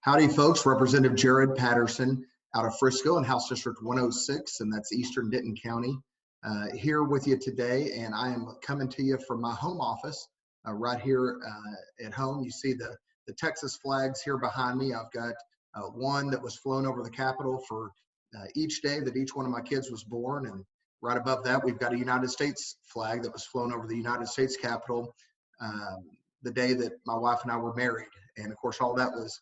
Howdy, folks. Representative Jared Patterson out of Frisco in House District 106, and that's Eastern Denton County, here with you today. And I am coming to you from my home office right here at home. You see the Texas flags here behind me. I've got one that was flown over the Capitol for each day that each one of my kids was born. And right above that, we've got a United States flag that was flown over the United States Capitol the day that my wife and I were married. And of course, all that was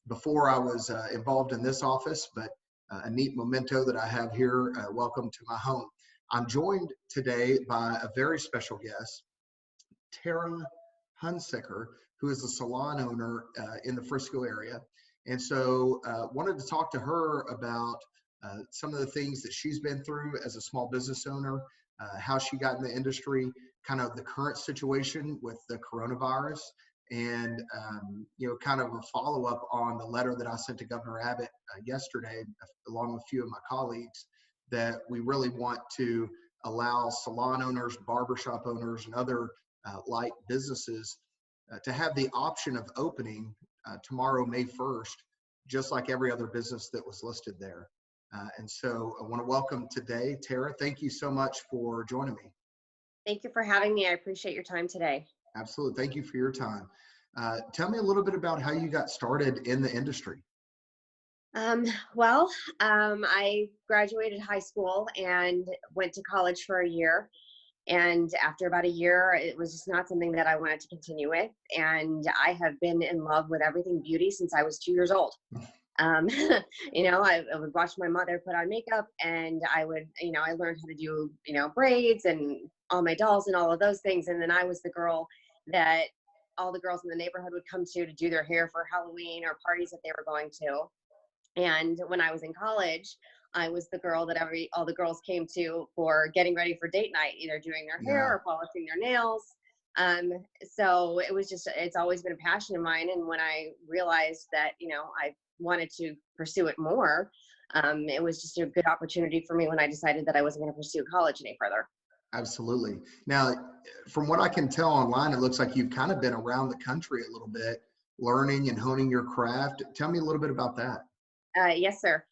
before I was involved in this office, but a neat memento that I have here. Welcome to my home. I'm joined today by a very special guest, Tara Hunsicker, who is a salon owner in the Frisco area. And so wanted to talk to her about some of the things that she's been through as a small business owner, how she got in the industry, kind of the current situation with the coronavirus, and kind of a follow-up on the letter that I sent to Governor Abbott yesterday, along with a few of my colleagues, that we really want to allow salon owners, barbershop owners, and other light businesses to have the option of opening tomorrow, May 1st, just like every other business that was listed there. And so I want to welcome today, Tara. Thank you so much for joining me. Thank you for having me. I appreciate your time today. Absolutely. Thank you for your time. Tell me a little bit about how you got started in the industry. I graduated high school and went to college for a year. And after about a year, it was just not something that I wanted to continue with. And I have been in love with everything beauty since I was 2 years old. I would watch my mother put on makeup, and I learned how to do, braids and all my dolls and all of those things. And then I was the girl that all the girls in the neighborhood would come to do their hair for Halloween or parties that they were going to. And when I was in college, I was the girl that all the girls came to for getting ready for date night, either doing their hair or polishing their nails. So it's always been a passion of mine. And when I realized that, I wanted to pursue it more, it was just a good opportunity for me when I decided that I wasn't going to pursue college any further. Absolutely. Now, from what I can tell online, it looks like you've kind of been around the country a little bit, learning and honing your craft. Tell me a little bit about that. Yes, sir.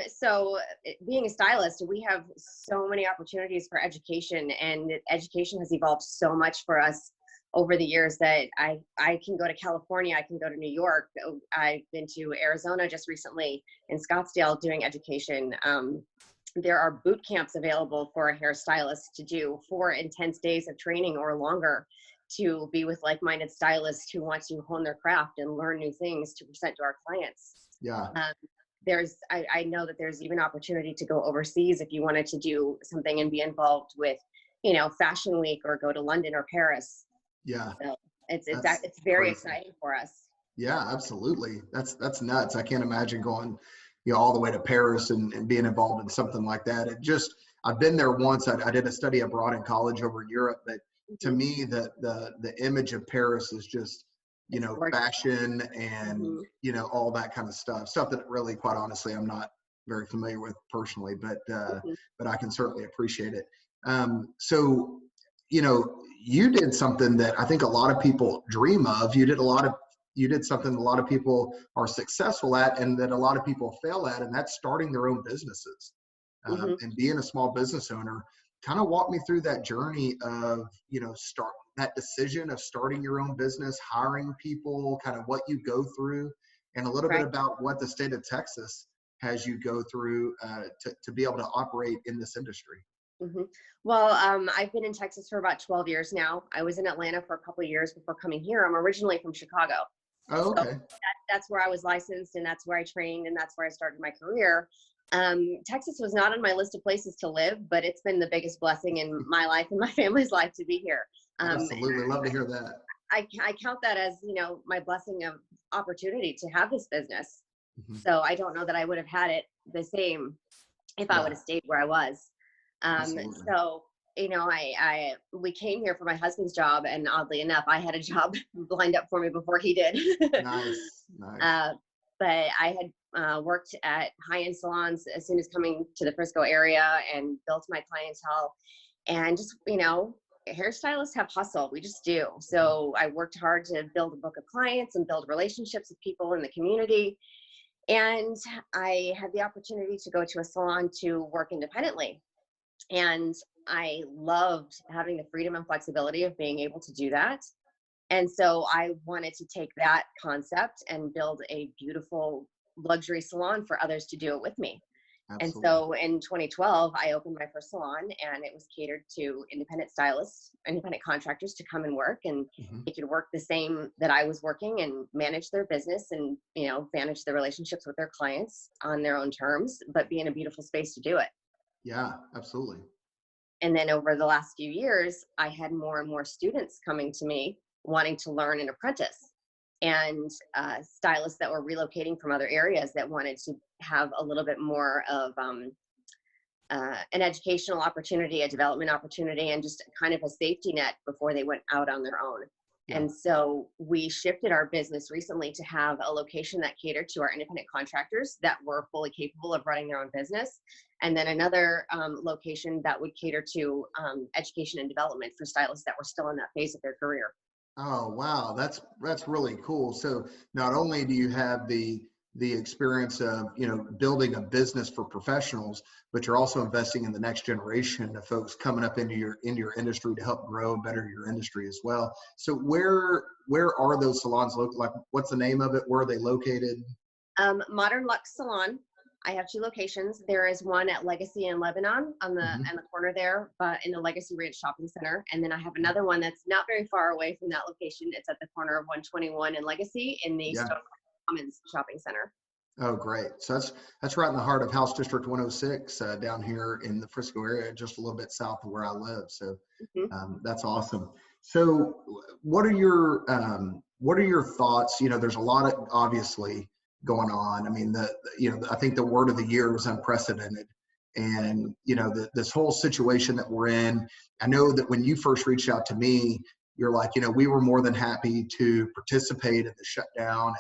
So being a stylist, we have so many opportunities for education, and education has evolved so much for us over the years that I can go to California, I can go to New York. I've been to Arizona just recently in Scottsdale doing education. There are boot camps available for a hairstylist to do 4 intense days of training or longer to be with like-minded stylists who want to hone their craft and learn new things to present to our clients. Yeah. I know that there's even opportunity to go overseas if you wanted to do something and be involved with, Fashion Week or go to London or Paris. Yeah. So it's very crazy. exciting for us. Yeah, absolutely. That's nuts. I can't imagine going, all the way to Paris and being involved in something like that. I've been there once. I did a study abroad in college over in Europe, but to me, the image of Paris is just, fashion and, all that kind of stuff that really, quite honestly, I'm not very familiar with personally, but I can certainly appreciate it. So, you did something that I think a lot of people dream of. You did something a lot of people are successful at and that a lot of people fail at, and that's starting their own businesses and being a small business owner. Kind of walk me through that journey of, start that decision of starting your own business, hiring people, kind of what you go through, and a little bit about what the state of Texas has you go through to be able to operate in this industry. Well, I've been in Texas for about 12 years now. I was in Atlanta for a couple of years before coming here. I'm originally from Chicago. Oh, okay. So that's where I was licensed, and that's where I trained, and that's where I started my career. Texas was not on my list of places to live, but it's been the biggest blessing in my life and my family's life to be here. Absolutely. Love to hear that. I count that as, my blessing of opportunity to have this business. So I don't know that I would have had it the same if I would have stayed where I was. So, we came here for my husband's job, and oddly enough, I had a job lined up for me before he did. Nice. But I had worked at high-end salons as soon as coming to the Frisco area and built my clientele. And just, hairstylists have hustle. We just do. So I worked hard to build a book of clients and build relationships with people in the community. And I had the opportunity to go to a salon to work independently. And I loved having the freedom and flexibility of being able to do that. And so I wanted to take that concept and build a beautiful luxury salon for others to do it with me. And Absolutely. so in 2012, I opened my first salon, and it was catered to independent stylists, independent contractors to come and work, and Hmm. they could work the same that I was working and manage their business and, manage the relationships with their clients on their own terms, but be in a beautiful space to do it. Yeah, absolutely. And then over the last few years, I had more and more students coming to me wanting to learn and apprentice, and stylists that were relocating from other areas that wanted to have a little bit more of an educational opportunity, a development opportunity, and just kind of a safety net before they went out on their own. Yeah. And so we shifted our business recently to have a location that catered to our independent contractors that were fully capable of running their own business. And then another location that would cater to education and development for stylists that were still in that phase of their career. Oh, wow. That's really cool. So not only do you have the experience of, building a business for professionals, but you're also investing in the next generation of folks coming up into your industry to help grow and better your industry as well. So where are those salons located? Like, what's the name of it? Where are they located? Modern LUXE Salon. I have two locations. There is one at Legacy in Lebanon on Hmm. the corner there, but in the Legacy Ranch Shopping Center. And then I have another one that's not very far away from that location. It's at the corner of 121 and Legacy in the Yeah. Stone Commons Shopping Center. Oh, great. So that's right in the heart of House District 106, down here in the Frisco area, just a little bit south of where I live. So Mhm. that's awesome. So what are your thoughts? There's a lot of obviously going on. I mean, I think the word of the year was unprecedented, and this whole situation that we're in. I know that when you first reached out to me, you're like, we were more than happy to participate in the shutdown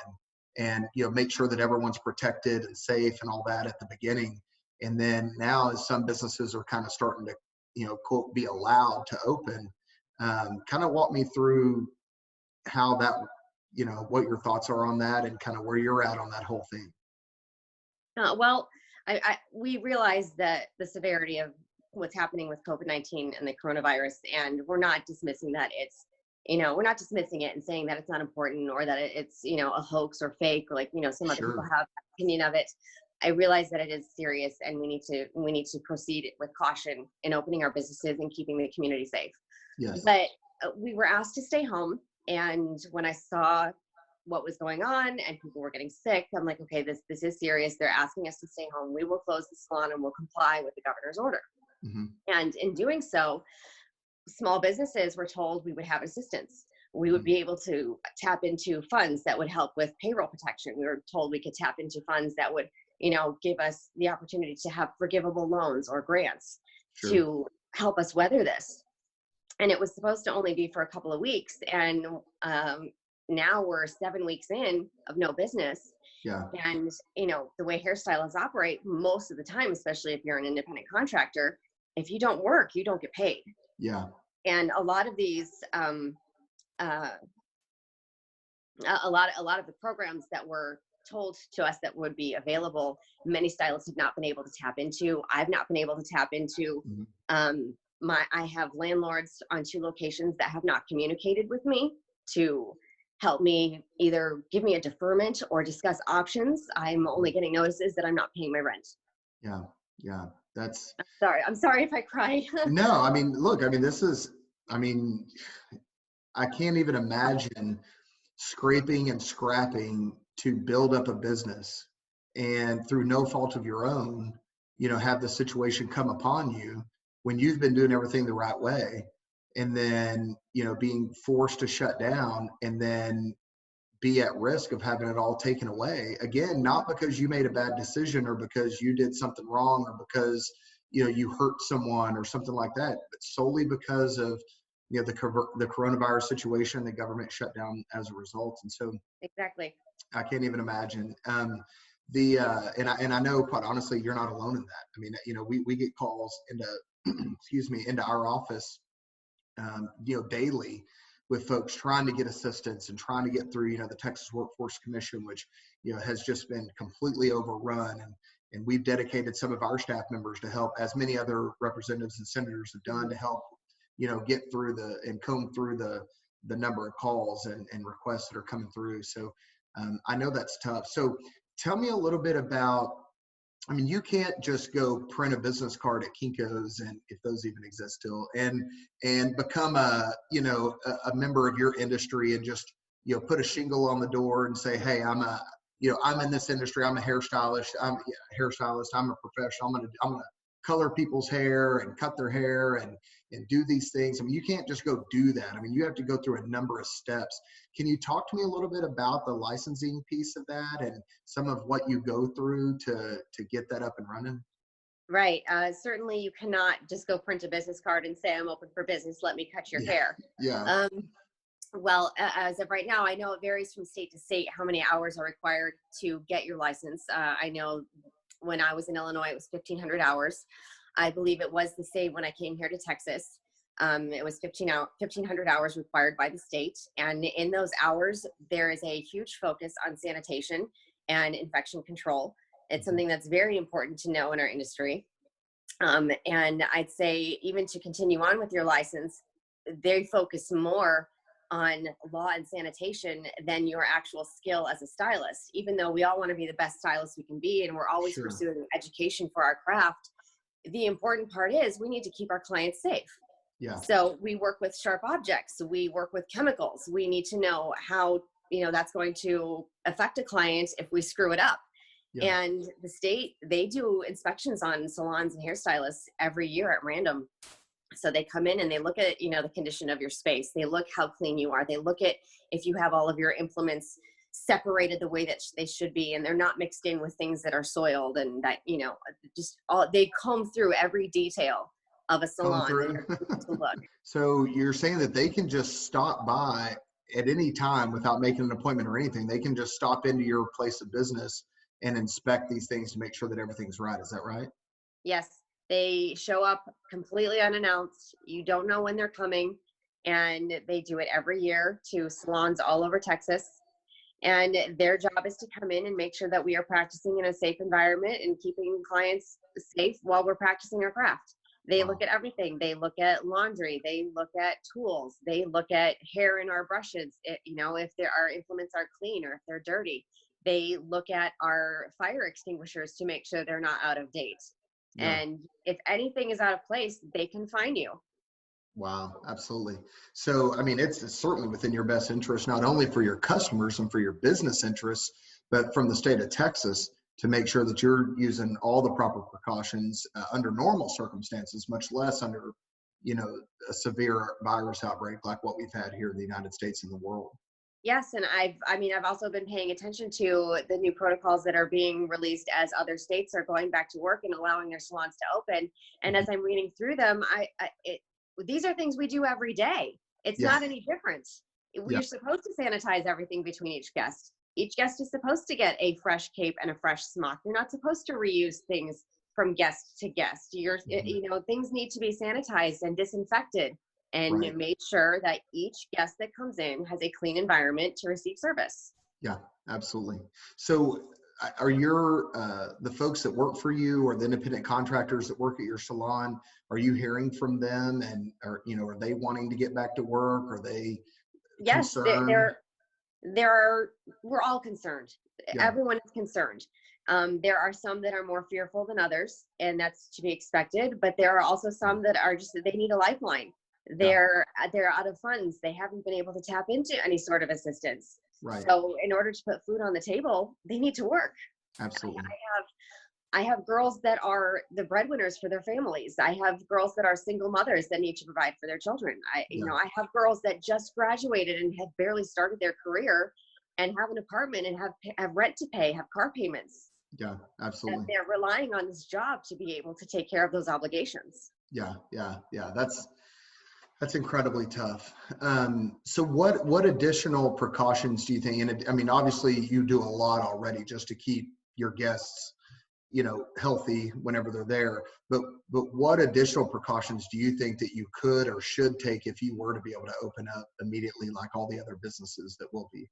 and make sure that everyone's protected and safe and all that at the beginning. And then now, as some businesses are kind of starting to quote be allowed to open, kind of walk me through how that, what your thoughts are on that and kind of where you're at on that whole thing. Well, we realize that the severity of what's happening with COVID-19 and the coronavirus, and we're not dismissing that we're not dismissing it and saying that it's not important or that it's, a hoax or fake, or like, some other people Sure. have an opinion of it. I realize that it is serious, and we need to proceed with caution in opening our businesses and keeping the community safe. Yes. But we were asked to stay home. And when I saw what was going on and people were getting sick, I'm like, okay, this is serious. They're asking us to stay home. We will close the salon and we'll comply with the governor's order. Hmm. And in doing so, small businesses were told we would have assistance. We would Hmm. be able to tap into funds that would help with payroll protection. We were told we could tap into funds that would, give us the opportunity to have forgivable loans or grants Sure. to help us weather this. And it was supposed to only be for a couple of weeks. And now we're 7 weeks in of no business. Yeah. And, the way hairstylists operate most of the time, especially if you're an independent contractor, if you don't work, you don't get paid. Yeah. And a lot of these, uh, a lot of the programs that were told to us that would be available, many stylists have not been able to tap into. I've not been able to tap into. Hmm. I have landlords on two locations that have not communicated with me to help me either give me a deferment or discuss options. I'm only getting notices that I'm not paying my rent. Yeah. Yeah. That's I'm sorry if I cry. no, I mean, look, I mean, I mean, I can't even imagine scraping and scrapping to build up a business and through no fault of your own, have the situation come upon you when you've been doing everything the right way. And then, being forced to shut down and then be at risk of having it all taken away. Again, not because you made a bad decision or because you did something wrong or because, you hurt someone or something like that, but solely because of the coronavirus situation, the government shut down as a result. And so Exactly. I can't even imagine. And I know, quite honestly, you're not alone in that. I mean, we get calls into excuse me, into our office daily with folks trying to get assistance and trying to get through, the Texas Workforce Commission, which, has just been completely overrun. And we've dedicated some of our staff members to help, as many other representatives and senators have done, to help, get through and comb through the number of calls and requests that are coming through. So I know that's tough. So tell me a little bit about, you can't just go print a business card at Kinko's, and if those even exist still, and become a member of your industry and just, put a shingle on the door and say, hey, I'm in this industry. I'm a hairstylist. I'm a professional. I'm gonna color people's hair and cut their hair and do these things. You can't just go do that. You have to go through a number of steps. Can you talk to me a little bit about the licensing piece of that and some of what you go through to get that up and running? Right. Certainly you cannot just go print a business card and say, I'm open for business. Let me cut your hair. Yeah. Well, as of right now, I know it varies from state to state how many hours are required to get your license. I know when I was in Illinois, it was 1,500 hours. I believe it was the same when I came here to Texas. It was 1,500 hours required by the state. And in those hours, there is a huge focus on sanitation and infection control. It's something that's very important to know in our industry. And I'd say even to continue on with your license, they focus more on law and sanitation than your actual skill as a stylist. Even though we all want to be the best stylists we can be, and we're always Sure. pursuing education for our craft, the important part is we need to keep our clients safe. Yeah. So we work with sharp objects. We work with chemicals. We need to know how, that's going to affect a client if we screw it up. Yeah. And the state, they do inspections on salons and hairstylists every year at random. So they come in and they look at, the condition of your space. They look how clean you are. They look at if you have all of your implements separated the way that they should be, and they're not mixed in with things that are soiled, and that, they comb through every detail of a salon. To look. So you're saying that they can just stop by at any time without making an appointment or anything. They can just stop into your place of business and inspect these things to make sure that everything's right. Is that right? Yes. They show up completely unannounced. You don't know when they're coming, and they do it every year to salons all over Texas. And their job is to come in and make sure that we are practicing in a safe environment and keeping clients safe while we're practicing our craft. They look at everything. They look at laundry. They look at tools. They look at hair in our brushes. If our implements are clean or if they're dirty. They look at our fire extinguishers to make sure they're not out of date. Yeah. And if anything is out of place, they can fine you. Wow, absolutely. So, it's certainly within your best interest, not only for your customers and for your business interests, but from the state of Texas, to make sure that you're using all the proper precautions under normal circumstances, much less under, a severe virus outbreak like what we've had here in the United States and the world. Yes, and I've also been paying attention to the new protocols that are being released as other states are going back to work and allowing their salons to open. And as I'm reading through them, these are things we do every day. It's not any different. We're supposed to sanitize everything between each guest. Each guest is supposed to get a fresh cape and a fresh smock. You're not supposed to reuse things from guest to guest. Things need to be sanitized and disinfected, and made sure that each guest that comes in has a clean environment to receive service. Yeah, absolutely. So are the folks that work for you or the independent contractors that work at your salon, are you hearing from them, and are they wanting to get back to work? Are they concerned? We're all concerned. Yeah. Everyone is concerned. There are some that are more fearful than others, and that's to be expected, but there are also some that are they need a lifeline. They're out of funds. They haven't been able to tap into any sort of assistance. Right. So in order to put food on the table, they need to work. Absolutely. I have girls that are the breadwinners for their families. I have girls that are single mothers that need to provide for their children. I have girls that just graduated and have barely started their career and have an apartment and have rent to pay, have car payments. Yeah, absolutely. And they're relying on this job to be able to take care of those obligations. Yeah. That's incredibly tough. So what additional precautions do you think? And obviously you do a lot already just to keep your guests, healthy whenever they're there. But what additional precautions do you think that you could or should take if you were to be able to open up immediately like all the other businesses that will be?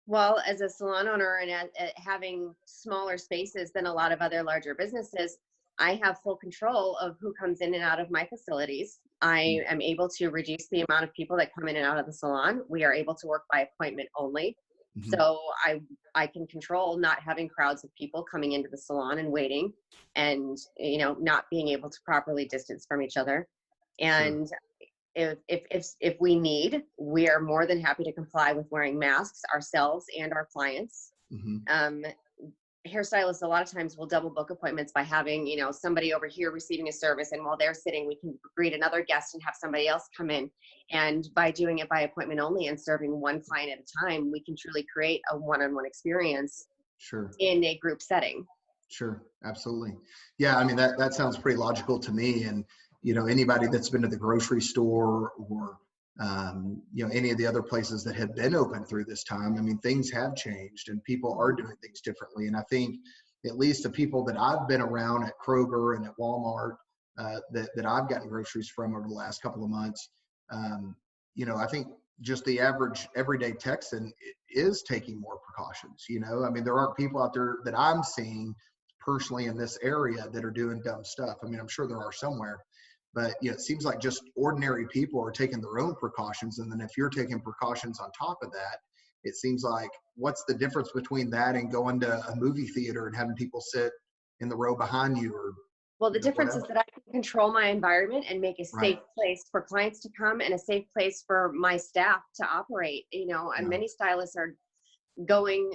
Well, as a salon owner and having smaller spaces than a lot of other larger businesses, I have full control of who comes in and out of my facilities. I am able to reduce the amount of people that come in and out of the salon. We are able to work by appointment only. Mm-hmm. So I can control not having crowds of people coming into the salon and waiting, and not being able to properly distance from each other. Sure. And if we need, we are more than happy to comply with wearing masks ourselves and our clients. Mm-hmm. Hairstylists a lot of times will double book appointments by having somebody over here receiving a service, and while they're sitting we can greet another guest and have somebody else come in. And by doing it by appointment only and serving one client at a time, we can truly create a one-on-one experience. Sure. In a group setting. Sure, absolutely. Yeah, I mean, that sounds pretty logical to me. And anybody that's been to the grocery store or any of the other places that have been open through this time, I mean, things have changed and people are doing things differently. And I think at least the people that I've been around at Kroger and at Walmart, that I've gotten groceries from over the last couple of months, I think just the average everyday Texan is taking more precautions. I mean, there aren't people out there that I'm seeing personally in this area that are doing dumb stuff. I mean, I'm sure there are somewhere, but it seems like just ordinary people are taking their own precautions. And then if you're taking precautions on top of that, it seems like, what's the difference between that and going to a movie theater and having people sit in the row behind you? Or well, the difference is that I can control my environment and make a safe place for clients to come and a safe place for my staff to operate. And many stylists are going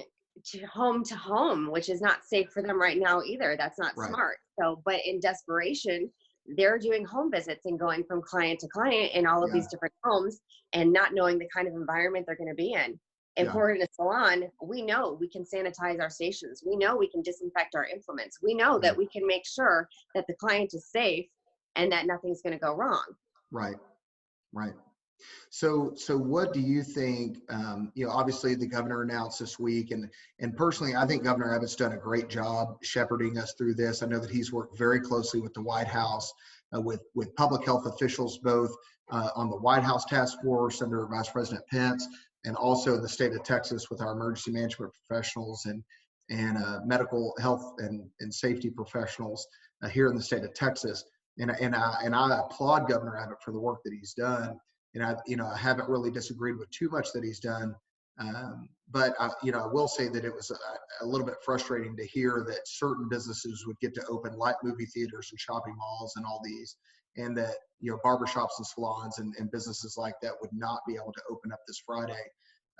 to home, which is not safe for them right now either. That's not smart. So, but in desperation, they're doing home visits and going from client to client in all of these different homes and not knowing the kind of environment they're going to be in. If we're in a salon, we know we can sanitize our stations. We know we can disinfect our implements. We know that we can make sure that the client is safe and that nothing's going to go wrong. Right. So what do you think, obviously the governor announced this week, and personally, I think Governor Abbott's done a great job shepherding us through this. I know that he's worked very closely with the White House, with public health officials, both on the White House task force under Vice President Pence, and also in the state of Texas with our emergency management professionals and medical health and safety professionals here in the state of Texas. And I applaud Governor Abbott for the work that he's done. And I haven't really disagreed with too much that he's done, but I will say that it was a little bit frustrating to hear that certain businesses would get to open, like movie theaters and shopping malls and all these, and that barbershops and salons and businesses like that would not be able to open up this Friday.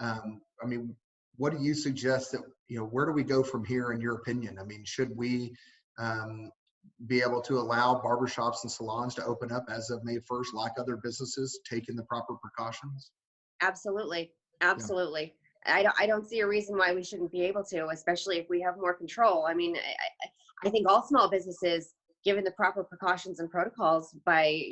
I mean, what do you suggest that where do we go from here in your opinion? I mean, should we be able to allow barbershops and salons to open up as of May 1st, like other businesses, taking the proper precautions? Absolutely. I don't see a reason why we shouldn't be able to, especially if we have more control. I mean, I think all small businesses, given the proper precautions and protocols by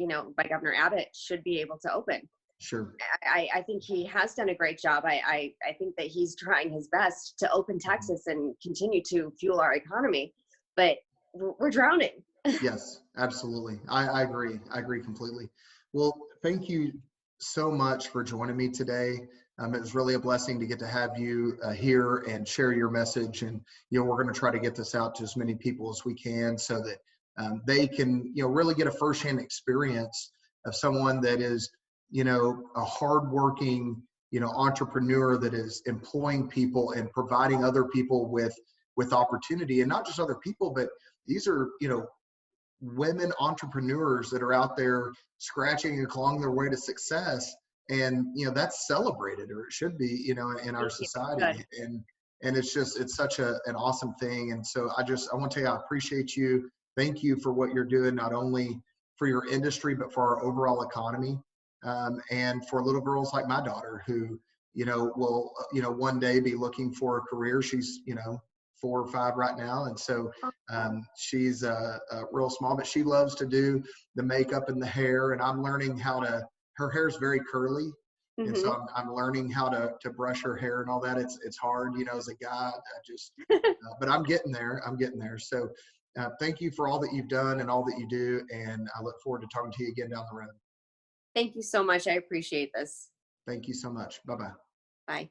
Governor Abbott, should be able to open. Sure. I think he has done a great job. I think that he's trying his best to open Texas and continue to fuel our economy, but we're drowning. Yes, absolutely. I agree. I agree completely. Well, thank you so much for joining me today. It was really a blessing to get to have you here and share your message. And, we're going to try to get this out to as many people as we can so that they can, really get a firsthand experience of someone that is, a hardworking, entrepreneur that is employing people and providing other people with opportunity, and not just other people, but these are, women entrepreneurs that are out there scratching and clawing their way to success. And, that's celebrated, or it should be, in our society. And it's such an awesome thing. And so I want to tell you, I appreciate you. Thank you for what you're doing, not only for your industry, but for our overall economy. And for little girls like my daughter who, will, one day be looking for a career. She's, 4 or 5 right now. And so she's real small, but she loves to do the makeup and the hair. And I'm learning her hair is very curly. And Mm-hmm. so I'm learning how to brush her hair and all that. It's hard, you know, as a guy. But I'm getting there. I'm getting there. So thank you for all that you've done and all that you do. And I look forward to talking to you again down the road. Thank you so much. I appreciate this. Thank you so much. Bye-bye. Bye.